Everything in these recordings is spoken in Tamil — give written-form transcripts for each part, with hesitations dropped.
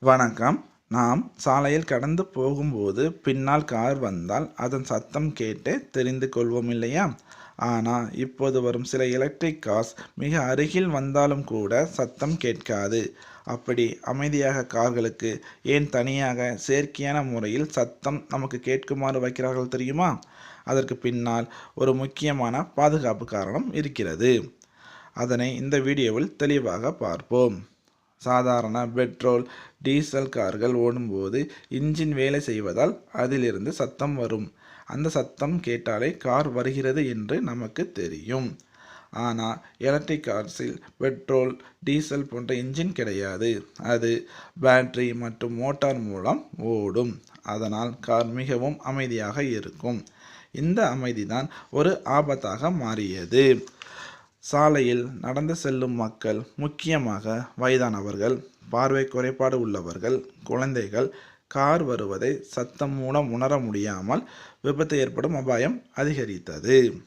வணக்கம். நாம் சாலையில் கடந்து போகும்போது பின்னால் கார் வந்தால் அதன் சத்தம் கேட்டு தெரிந்து கொள்வோம் இல்லையா? ஆனால் இப்போது வரும் சில எலக்ட்ரிக் கார்ஸ் மிக அருகில் வந்தாலும் கூட சத்தம் கேட்காது. அப்படி அமைதியாக கார்களுக்கு ஏன் தனியாக செயற்கையான முறையில் சத்தம் நமக்கு கேட்குமாறு வைக்கிறார்கள் தெரியுமா? அதற்கு பின்னால் ஒரு முக்கியமான பாதுகாப்பு காரணம் இருக்கிறது. அதனை இந்த வீடியோவில் தெளிவாக பார்ப்போம். சாதாரண பெட்ரோல், டீசல் கார்கள் ஓடும்போது இன்ஜின் வேலை செய்வதால் அதிலிருந்து சத்தம் வரும். அந்த சத்தம் கேட்டாலே கார் வருகிறது என்று நமக்கு தெரியும். ஆனால் எலக்ட்ரிக் கார்ஸில் பெட்ரோல், டீசல் போன்ற இன்ஜின் கிடையாது. அது பேட்டரி மற்றும் மோட்டார் மூலம் ஓடும். அதனால் கார் மிகவும் அமைதியாக இருக்கும். இந்த அமைதிதான் ஒரு ஆபத்தாக மாறியது. சாலையில் நடந்து செல்லும் மக்கள், முக்கியமாக வயதானவர்கள், பார்வை குறைபாடு உள்ளவர்கள், குழந்தைகள் கார் வருவதை சத்தம் மூலம் உணர முடியாமல் விபத்து ஏற்படும் அபாயம் அதிகரித்தது.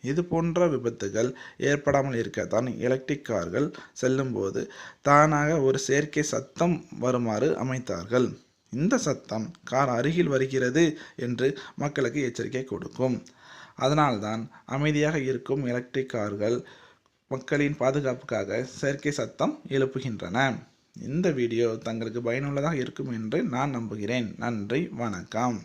இது போன்ற விபத்துகள் ஏற்படாமல் இருக்கத்தான் எலக்ட்ரிக் கார்கள் செல்லும்போது தானாக ஒரு செயற்கை சத்தம் வருமாறு அமைத்தார்கள். இந்த சத்தம் கார் அருகில் வருகிறது என்று மக்களுக்கு எச்சரிக்கை கொடுக்கும். அதனால்தான் அமைதியாக இருக்கும் எலக்ட்ரிக் கார்கள் மக்களின் பாதுகாப்புக்காக செயற்கை சத்தம் எழுப்புகின்றன. இந்த வீடியோ தங்களுக்கு பயனுள்ளதாக இருக்கும் என்று நான் நம்புகிறேன். நன்றி, வணக்கம்.